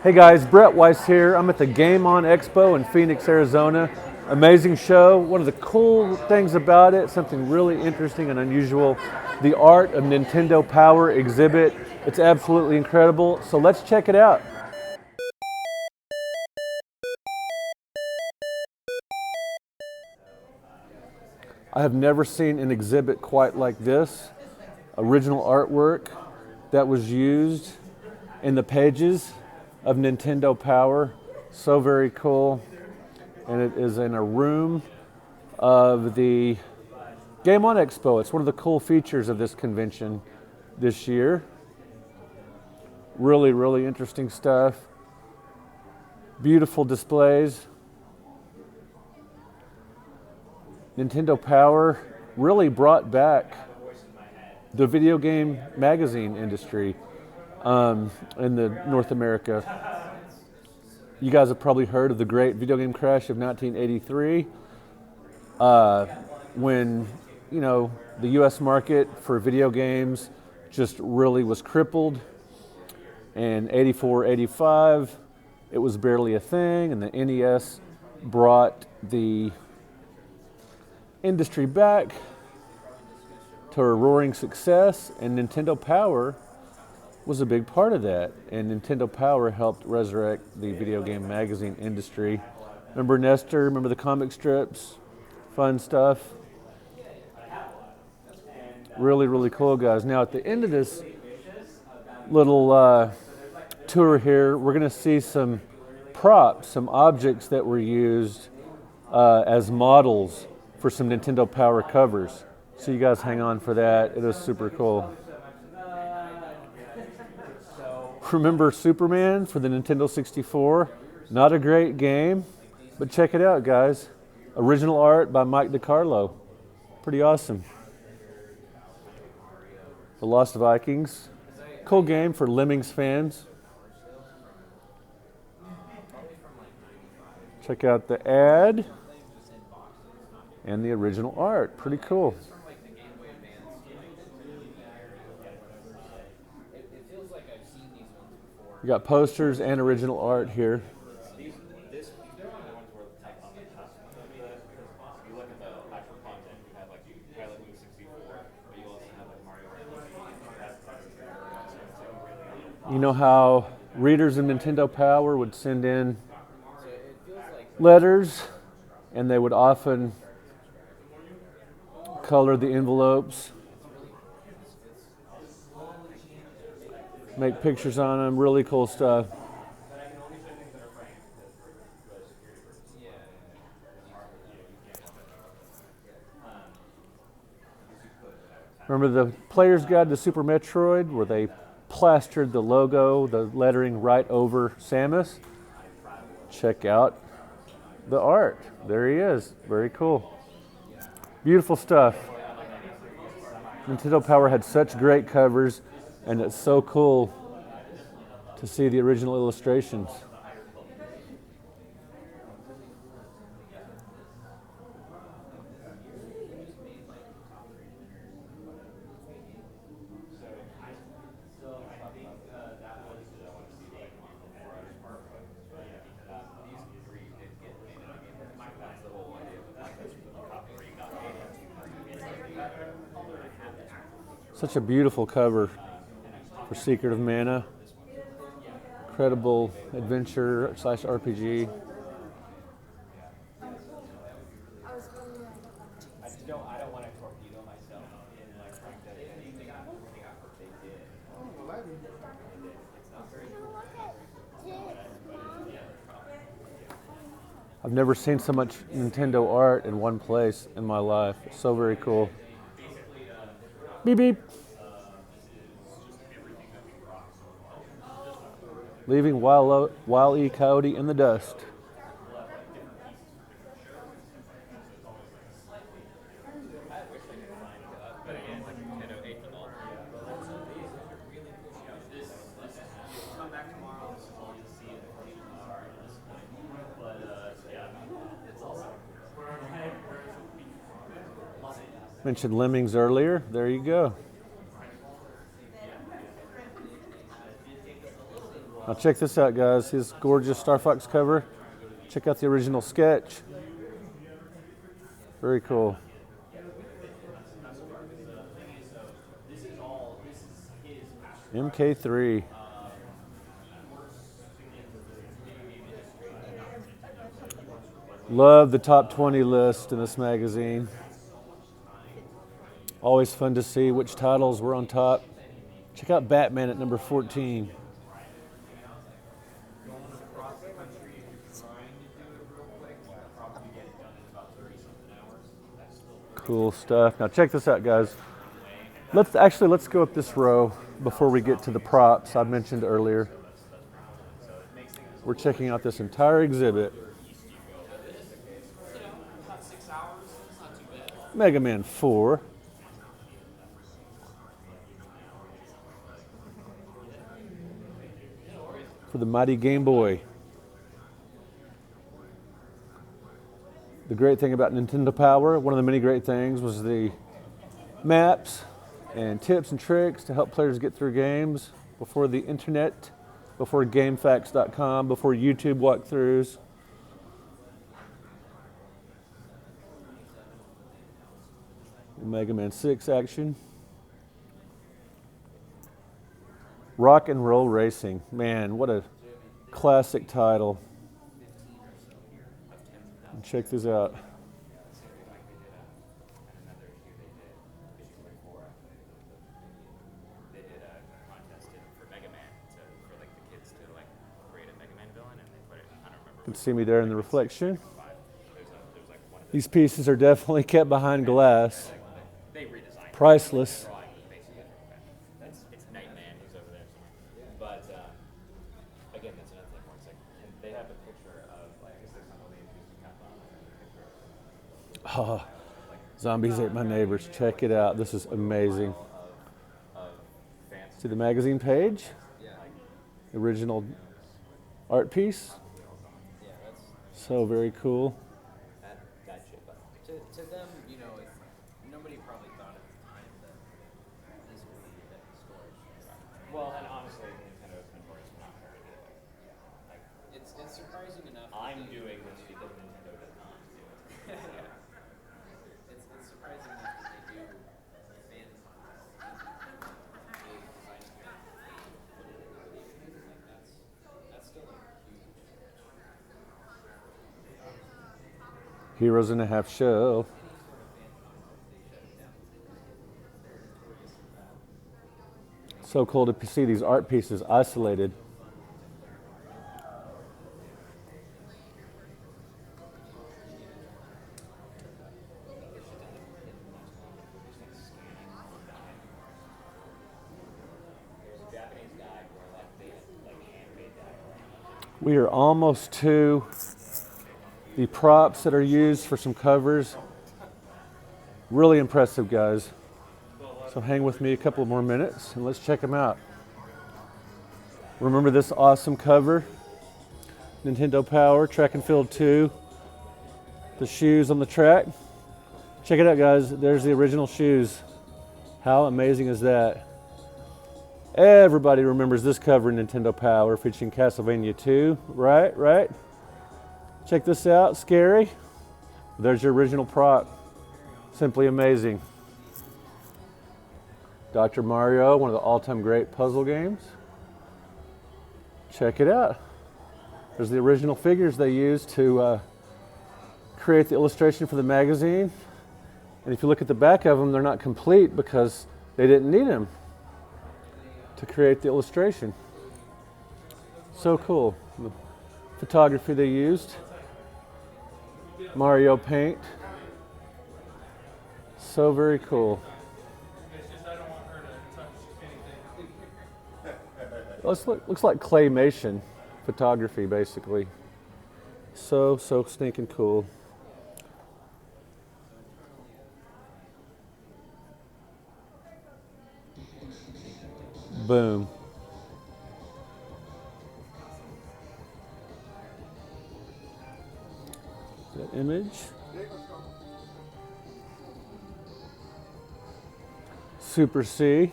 Hey guys, Brett Weiss here. I'm at the Game On Expo in Phoenix, Arizona. Amazing show. One of the cool things about it, something really interesting and unusual, the Art of Nintendo Power exhibit. It's absolutely incredible. So let's check it out. I have never seen an exhibit quite like this. Original artwork that was used in the pages of Nintendo Power. So very cool. And it is in a room of the Game On Expo. It's one of the cool features of this convention this year. Really, really interesting stuff. Beautiful displays. Nintendo Power really brought back the video game magazine industry in the North America. You guys have probably heard of the great video game crash of 1983, when the U.S. market for video games just really was crippled. In 84, 85, it was barely a thing, and the NES brought the industry back to a roaring success, and Nintendo Power was a big part of that. And Nintendo Power helped resurrect the video game magazine industry. Remember Nestor? Remember the comic strips? Fun stuff. Really, really cool, guys. Now, at the end of this little tour here, we're going to see some props, some objects that were used as models for some Nintendo Power covers. So you guys hang on for that. It is super cool. Remember Superman for the Nintendo 64? Not a great game, but check it out, guys. Original art by Mike DiCarlo. Pretty awesome. The Lost Vikings. Cool game for Lemmings fans. Check out the ad and the original art. Pretty cool. You got posters and original art here. You know how readers of Nintendo Power would send in letters, and they would often color the envelopes, make pictures on them, really cool stuff. Remember the Player's Guide to Super Metroid, where they plastered the logo, the lettering right over Samus? Check out the art. There he is. Very cool. Beautiful stuff. Nintendo Power had such great covers, and it's so cool to see the original illustrations. Such a beautiful cover for Secret of Mana. Incredible adventure / RPG. I've never seen so much Nintendo art in one place in my life. It's so very cool. Beep beep. Leaving Wile E. Coyote in the dust. Mentioned Lemmings earlier. There you go. Now check this out, guys. His gorgeous Star Fox cover. Check out the original sketch. Very cool. MK3. Love the top 20 list in this magazine. Always fun to see which titles were on top. Check out Batman at number 14. Cool stuff. Now check this out, guys. Let's go up this row before we get to the props I mentioned earlier. We're checking out this entire exhibit. Mega Man 4. For the mighty Game Boy. The great thing about Nintendo Power, one of the many great things, was the maps and tips and tricks to help players get through games before the internet, before GameFAQs.com, before YouTube walkthroughs. Mega Man 6 action. Rock and Roll Racing. Man, what a classic title. Check this out. You can see me there in the reflection. These pieces are definitely kept behind glass. Priceless. Oh, zombies ate my neighbors. Check it out. This is amazing. See the magazine page? Original art piece. So very cool. To them, you know, nobody probably thought at the time that this would be that storage. Well, and honestly, Nintendo's notorious for not very good. Like, it's surprising enough. I'm doing this because Nintendo does not do it. It's surprising enough that they do fan that's still like huge. Heroes in a Half Shell. So cool to see these art pieces isolated. We are almost to the props that are used for some covers. Really impressive, guys. So hang with me a couple more minutes and let's check them out. Remember this awesome cover? Nintendo Power, Track and Field 2. The shoes on the track. Check it out, guys. There's the original shoes. How amazing is that? Everybody remembers this cover in Nintendo Power featuring Castlevania 2, right? Check this out, scary. There's your original prop. Simply amazing. Dr. Mario, one of the all-time great puzzle games. Check it out. There's the original figures they used to create the illustration for the magazine. And if you look at the back of them, they're not complete because they didn't need them to create the illustration. So cool. The photography they used. Mario paint. So very cool. Looks like claymation photography, basically. So stinking cool. Boom. That image. Super C.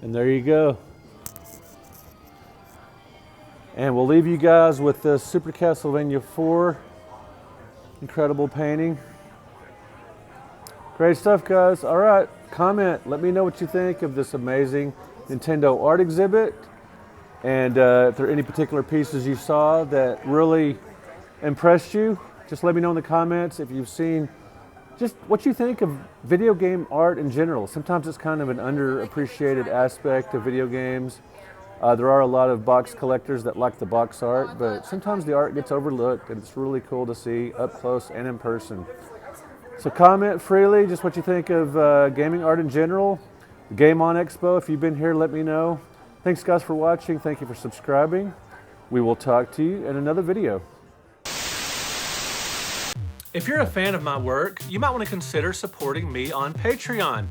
And there you go. And we'll leave you guys with the Super Castlevania 4. Incredible painting. Great stuff, guys. All right, comment. Let me know what you think of this amazing Nintendo art exhibit. And if there are any particular pieces you saw that really impressed you, just let me know in the comments. If you've seen just what you think of video game art in general. Sometimes it's kind of an underappreciated aspect of video games. There are a lot of box collectors that like the box art, but sometimes the art gets overlooked, and it's really cool to see up close and in person. So comment freely just what you think of gaming art in general. Game On Expo, if you've been here, let me know. Thanks guys for watching. Thank you for subscribing. We will talk to you in another video. If you're a fan of my work, you might want to consider supporting me on Patreon.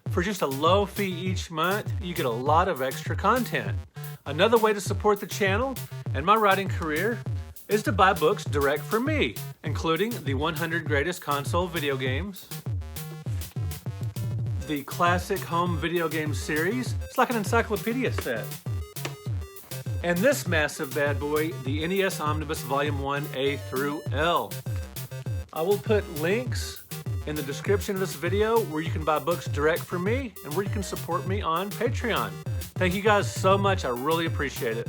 For just a low fee each month, you get a lot of extra content. Another way to support the channel and my writing career is to buy books direct from me, including the 100 Greatest Console Video Games, the Classic Home Video Game Series. It's like an encyclopedia set. And this massive bad boy, the NES Omnibus Volume 1 A through L. I will put links in the description of this video where you can buy books direct from me and where you can support me on Patreon. Thank you guys so much. I really appreciate it.